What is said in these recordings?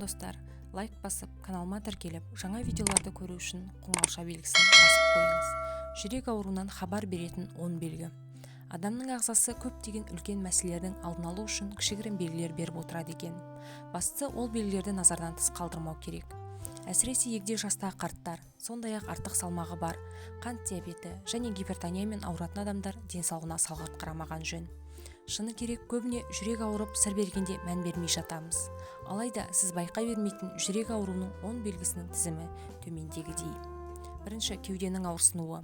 достар, лайк басып, каналыма тіркеліп, жаңа видеоларды көру үшін қоңырауша белгісін басып қойыңыз. Жүрек ауруынан хабар беретін 10 белгі. Адамның ағзасы көптеген үлкен мәселелердің алдын алу үшін кішігірім белгілер беріп отырады екен. Бастысы ол белгілерді назардан тыс қалдырмау керек. Әсіресе егде жастағы қарттар, сондай-ақ артық салмағы бар, қант диабеті және гипертониямен ауыратын адамдар денсаулығына салғырт қарамаған жөн. Шыны керек, көбіне жүрек ауырып сыр бергенде мән бермей жатамыз. Алайда сіз байқай бермейтін жүрек ауруының 10 белгісінің тізімі төмендегідей. Бірінші, кеуденің ауырсынуы.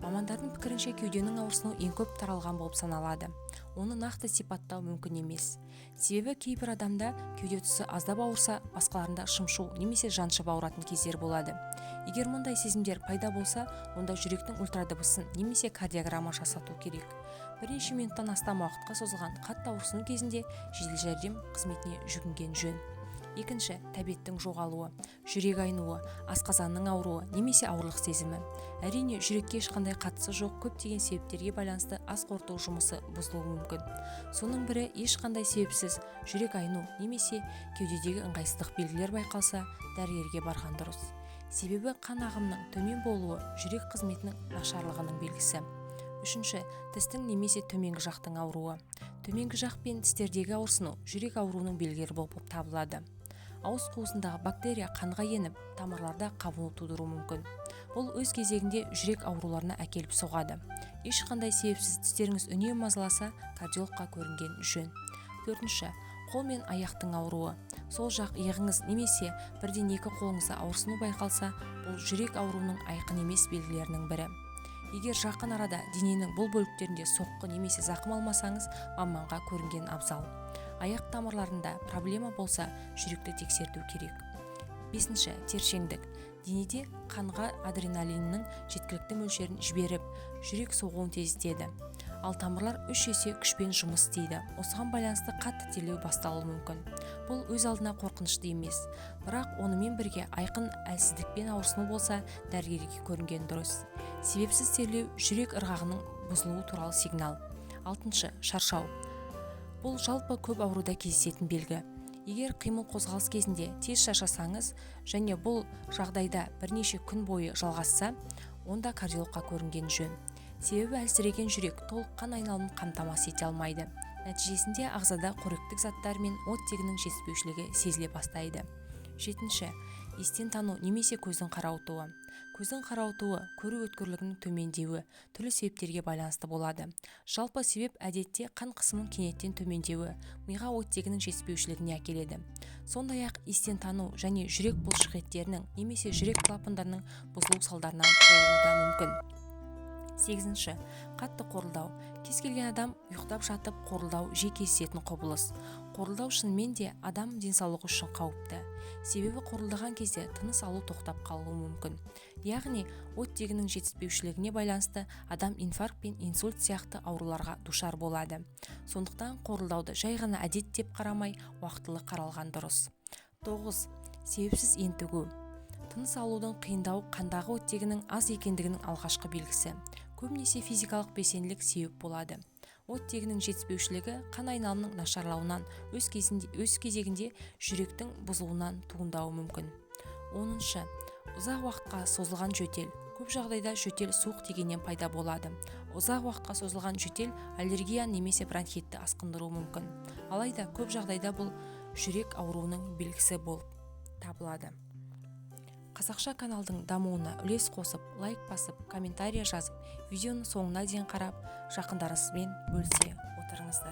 Мамандардың пікірінше кеуденің ауырсынуы ең көп таралған болып саналады. Оны нақты сипаттау мүмкін емес. Себебі кейбір адамда кеуде тұсы аздап ауырса, басқаларында шымшу немесе жаншып ауыратын кездер болады. Егер мұндай сезімдер пайда болса, онда жүректің ультрадыбысын немесе кардиограмма жасату керек. Бірнеше минуттан астам уақытқа созылған қатты ауырсыну кезінде жедел жәрдем қызметіне жүгінген жөн. Екінші, тәбеттің жоғалуы, жүрек айнуы, асқазанның ауруы немесе ауырлық сезімі. Әрине, жүрекке ешқандай қатысы жоқ көптеген себептерге байланысты ас қорыту жұмысы бұзылуы мүмкін. Соның бірі ешқандай себепсіз жүрек айну немесе кеудедегі ыңғайсыздық белгілер байқалса, дәрігерге барған дұрыс. Себебі қан ағымының төмен болуы жүрек қызметінің нашарлығының белгісі. Үшінші, тістің немесе төменгі жақтың ауруы. Төменгі жақ пен тістердегі ауырсыну жүрек ауруының белгілері болып табылады. Ауыз қуысындағы бактерия қанға еніп, тамырларда қабыну тудыруы мүмкін. Бұл өз кезегінде жүрек ауруларына әкеліп соғады. Ешқандай себепсіз тістеріңіз үнемі мазаласа, кардиологқа көрінген жөн. Төртінші, қол мен аяқтың ауруы. Сол жақ иығыңыз немесе бірден екі қолыңызда ауырсыну байқалса, бұл жүрек ауруының айқын емес белгілерінің бірі. Егер жақын арада дененің бұл бөліктерінде соққы немесе зақым алмасаңыз, маманға көрінген абзал. Аяқ тамырларында проблема болса, жүректі тексерту керек. Бесінші, тершеңдік. Денеде қанға адреналиннің жеткілікті мөлшерін жіберіп, жүрек соғуын тездетеді. Ал тамырлар 3 есе күшпен жұмыс істейді. Осыған байланысты қатты терлеу басталуы мүмкін. Бұл өз алдына қорқынышты емес, бірақ онымен бірге айқын әлсіздікпен ауырсыну болса, дәрігерге көрінген дұрыс. Себепсіз терлеу жүрек ырғағының бұзылуы туралы сигнал. Алтыншы, шаршау. Бұл жалпы көп ауруда кездесетін белгі. Егер қимыл қозғалыс кезінде тез шаршасаңыз және бұл жағдайда бірнеше күн бойы жалғасса, онда кардиологқа көрінген жөн. Себебі әлсіреген жүрек толық қан айналымын қамтамасыз ете алмайды. Нәтижесінде ағзада қоректік заттар мен оттегінің жетіспеушілігі сезіле бастайды. Жетінші, естен тану немесе көздің қарауытуы. Көздің қарауытуы көру өткірлігінің төмендеуі түрлі себептерге байланысты болады. Жалпы себеп әдетте қан қысымының кенеттен төмендеуі, миға оттегінің жетіспеушілігіне әкеледі. Сондай-ақ естен тану және жүрек бұлшықеттерінің немесе жүрек клапандарының бұзылу салдарынан болуы да мүмкін. Сегізінші, қатты қорылдау. Кез келген адам ұйықтап жатып қорылдау жиі кездесетін құбылыс. Қорылдау шынымен де адам денсаулығы үшін қауіпті. Себебі қорылдаған кезде тыныс алу тоқтап қалуы мүмкін. Яғни, оттегінің жетіспеушілігіне байланысты адам инфаркт пен инсульт сияқты ауруларға душар болады. Сондықтан қорылдауды жай ғана әдет деп қарамай, уақытылы қаралған дұрыс. 9. Себепсіз ентігу. Тыныс алудың қиындауы қандағы оттегінің аз екендігінің алғашқы белгісі. Көбінесе физикалық белсенділік себеп болады. Оттегінің жетіспеушілігі қан айналымының нашарлауынан өз кезегінде жүректің бұзылуынан туындауы мүмкін. 10. Ұзақ уақытқа созылған жөтел. Көп жағдайда жөтел суық тигеннен пайда болады. Ұзақ уақытқа созылған жөтел аллергия немесе бронхитті асқындыруы мүмкін. Алайда көп жағдайда бұл жүрек ауруының белгісі болып табылады. Қазақша каналдың дамуына үлес қосып, лайк басып, комментария жазып, видеоны соңына дейін қарап, жақындарыңызбен бөлісе отырыңыздар.